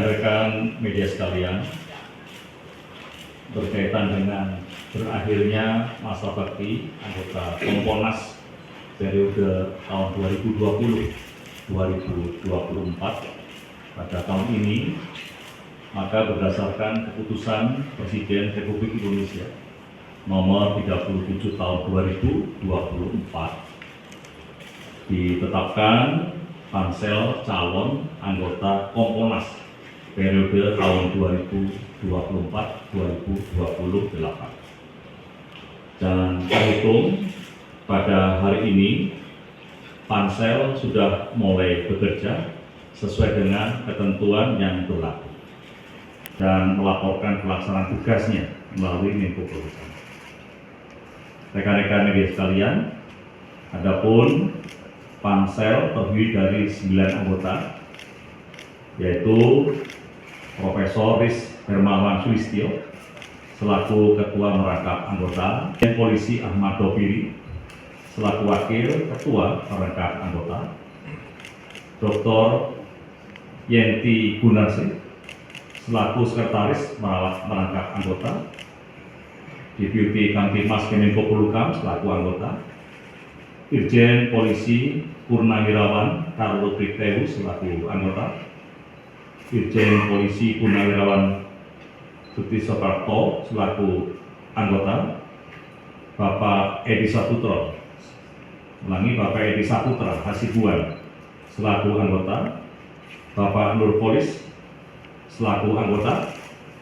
rekan-rekan media sekalian, berkaitan dengan berakhirnya masa bakti anggota Kompolnas periode tahun 2020-2024 pada tahun ini, maka berdasarkan keputusan Presiden Republik Indonesia nomor 37 tahun 2024 ditetapkan Pansel calon anggota Kompolnas periode tahun 2024-2028. Dan terhitung pada hari ini, Pansel sudah mulai bekerja sesuai dengan ketentuan yang berlaku dan melaporkan pelaksanaan tugasnya melalui Menko Polhukam. Rekan-rekan media sekalian, adapun Pansel terdiri dari 9 anggota, yaitu Profesor Riz Hermawan Sulistyo selaku Ketua Merangkap Anggota, dan Polisi Ahmad Doviri selaku Wakil Ketua Merangkap Anggota, Dr. Yenti Gunarsi selaku Sekretaris Merangkap Anggota, Deputi Kamtibmas Kemenko Polhukam selaku anggota, Irjen Polisi Purnawirawan Carlo Pritewu selaku anggota, Irjen Polisi Purnawirawan Suti Soekarto selaku anggota, Bapak Edi Saputra Hasibuan selaku anggota, Bapak Nurpolis selaku anggota,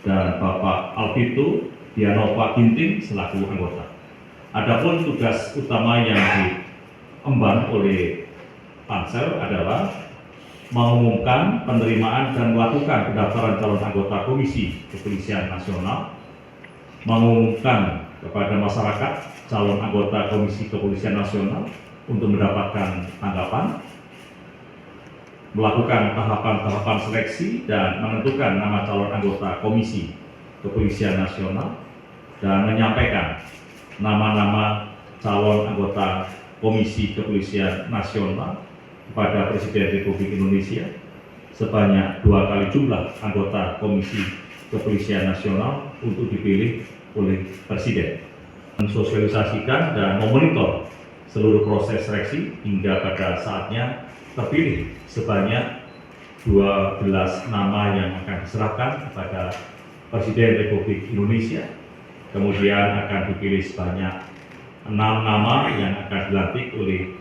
dan Bapak Alvito Dianova Ginting selaku anggota. Adapun tugas utama yang diemban oleh Pansel adalah mengumumkan penerimaan dan melakukan pendaftaran calon anggota Komisi Kepolisian Nasional, mengumumkan kepada masyarakat calon anggota Komisi Kepolisian Nasional untuk mendapatkan tanggapan, melakukan tahapan-tahapan seleksi dan menentukan nama calon anggota Komisi Kepolisian Nasional, dan menyampaikan nama-nama calon anggota Komisi Kepolisian Nasional kepada Presiden Republik Indonesia sebanyak 2 kali jumlah anggota Komisi Kepolisian Nasional untuk dipilih oleh Presiden, mensosialisasikan dan memonitor seluruh proses seleksi hingga pada saatnya terpilih sebanyak 12 nama yang akan diserahkan kepada Presiden Republik Indonesia. Kemudian akan dipilih sebanyak 6 nama yang akan dilantik oleh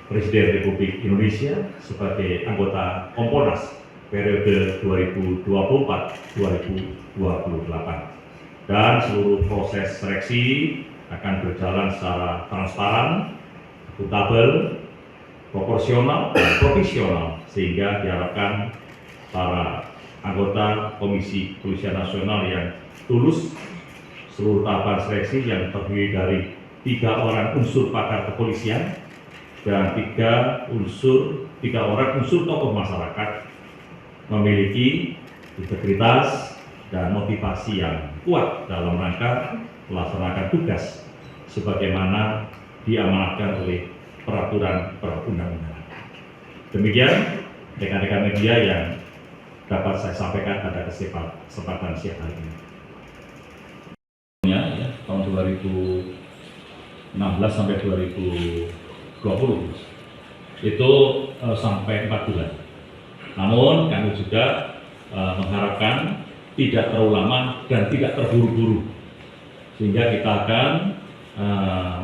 Presiden Republik Indonesia sebagai anggota Kompolnas periode 2024-2028. Dan seluruh proses seleksi akan berjalan secara transparan, akuntabel, proporsional, dan profesional, sehingga diharapkan para anggota Komisi Kepolisian Nasional yang tulus seluruh tahapan seleksi yang terdiri dari 3 orang unsur pakar kepolisian dan 3 orang unsur tokoh masyarakat memiliki integritas dan motivasi yang kuat dalam rangka melaksanakan tugas sebagaimana diamanatkan oleh peraturan perundang-undangan. Demikian rekan-rekan media yang dapat saya sampaikan pada kesempatan siang hari ini. Tahun 2016 sampai 2020 itu sampai 4 bulan. Namun kami juga mengharapkan tidak terlalu lama dan tidak terburu-buru, sehingga kita akan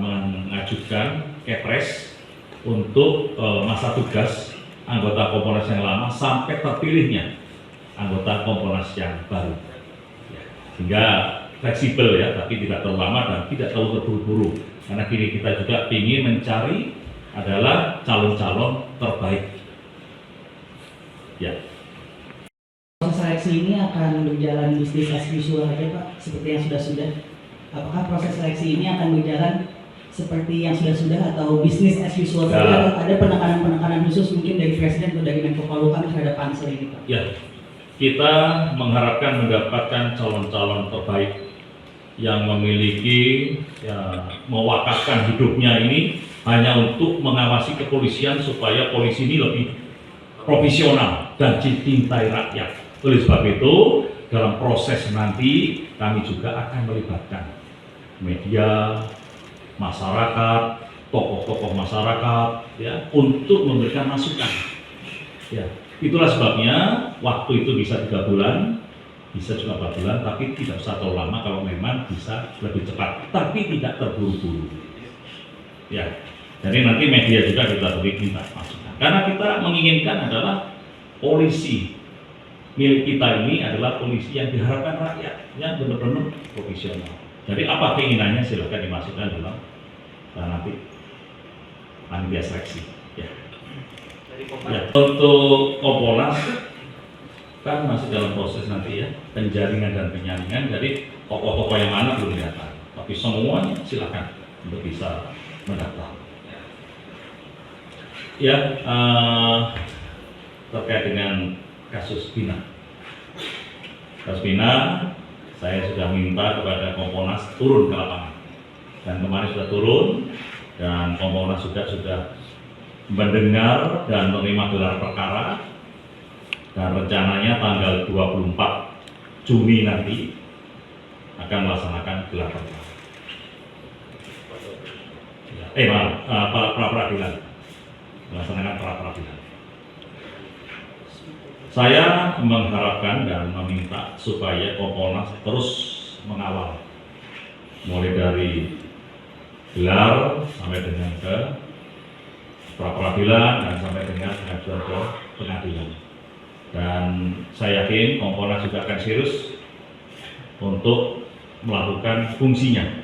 mengajukan Kepres untuk masa tugas anggota Kompolnas yang lama sampai terpilihnya anggota Kompolnas yang baru, sehingga fleksibel ya, tapi tidak terlalu lama dan tidak terlalu terburu-buru, karena kini kita juga ingin mencari adalah calon-calon terbaik. Ya. Proses seleksi ini akan berjalan bisnis as usual aja Pak, seperti yang sudah-sudah. Apakah proses seleksi ini akan berjalan seperti yang sudah-sudah atau bisnis as usual saja? Atau ada penekanan-penekanan khusus mungkin dari Presiden atau dari Menko Polhukam terhadap Pansel ini Pak? Ya, kita mengharapkan mendapatkan calon-calon terbaik yang memiliki mewakafkan hidupnya ini hanya untuk mengawasi kepolisian supaya polisi ini lebih profesional dan dicintai rakyat. Oleh sebab itu, dalam proses nanti kami juga akan melibatkan media, masyarakat, tokoh-tokoh masyarakat, ya, untuk memberikan masukan. Ya, itulah sebabnya waktu itu bisa 3 bulan, bisa juga 4 bulan, tapi tidak usah terlalu lama kalau memang bisa lebih cepat, tapi tidak terburu-buru. Ya, jadi nanti media juga kita beri minta masukan. Karena kita menginginkan adalah polisi milik kita ini adalah polisi yang diharapkan rakyat, yang benar-benar profesional. Jadi apa keinginannya silakan dimasukkan dalam nanti panitia seleksi. Ya. Ya. Untuk Kompolnas kan masih dalam proses nanti ya, penjaringan dan penyaringan. Jadi tokoh-tokoh yang mana belum kelihatan, tapi semuanya silakan untuk bisa mendaftar. Ya, terkait dengan kasus Bina. Kasus Bina, saya sudah minta kepada Kompolnas turun ke lapangan. Dan kemarin sudah turun, dan Kompolnas juga sudah mendengar dan menerima gelar perkara. Dan rencananya tanggal 24 Juni nanti akan melaksanakan gelar perkara. Pra-peradilan. Melaksanakan pra-peradilan. Saya mengharapkan dan meminta supaya Kompolnas terus mengawal, mulai dari gelar sampai dengan ke pra-peradilan dan sampai dengan pengajuan ke pengadilan. Dan saya yakin Kompolnas juga akan serius untuk melakukan fungsinya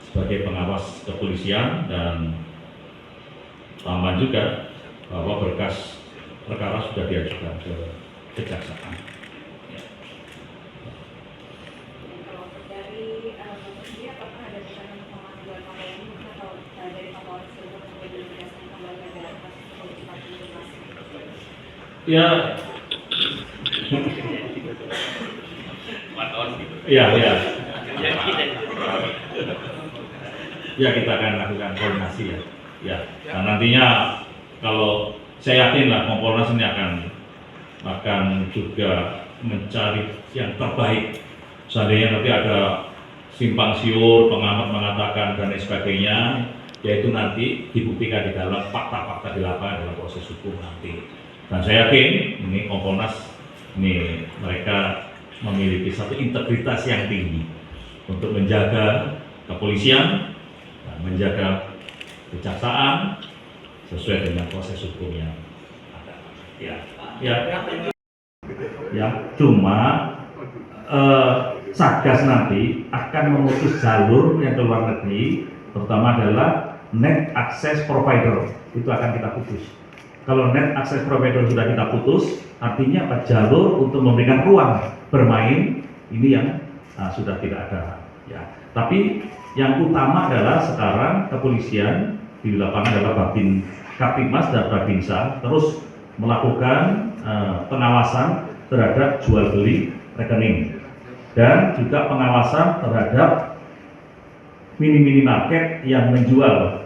sebagai pengawas kepolisian, dan tambahan juga bahwa berkas perkara sudah diajukan ke kejaksaan. Ya. Kalau dari sendiri, apakah ada rencana pemanggilan kapolri ini atau dari kapolri tersebut untuk dijelaskan kembali dalam kasus korupsi partisipasi? Ya. Ya, ya. Ya, kita akan lakukan koordinasi ya. Ya. Nah, nantinya kalau saya yakin lah Kompolnas ini akan juga mencari yang terbaik. Seandainya nanti ada simpang siur, pengamat mengatakan dan lain sebagainya, yaitu nanti dibuktikan di dalam fakta-fakta di lapangan dalam proses hukum nanti. Dan saya yakin ini Kompolnas ini mereka memiliki satu integritas yang tinggi untuk menjaga kepolisian dan menjaga kejaksaan sesuai dengan proses hukum yang ada. Ya, cuma Satgas nanti akan memutus jalur yang ke luar negeri, terutama adalah net access provider, itu akan kita putus. Kalau net access provider sudah kita putus, artinya apa? Jalur untuk memberikan ruang bermain ini yang sudah tidak ada. Ya, tapi yang utama adalah sekarang kepolisian di lapangan adalah Babin Kaptipmas dan Babinsa terus melakukan pengawasan terhadap jual beli rekening dan juga pengawasan terhadap mini market yang menjual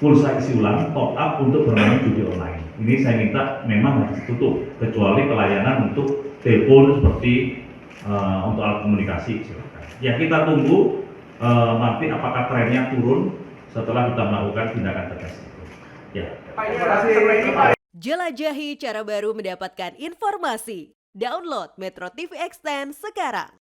pulsa isi ulang top up untuk bermain judi online. Ini saya minta memang harus ditutup kecuali pelayanan untuk telepon seperti untuk alat komunikasi. Ya, kita tunggu nanti apakah trennya turun setelah kita melakukan tindakan tegas itu. Ya. Jelajahi cara baru mendapatkan informasi. Download Metro TV Extend sekarang.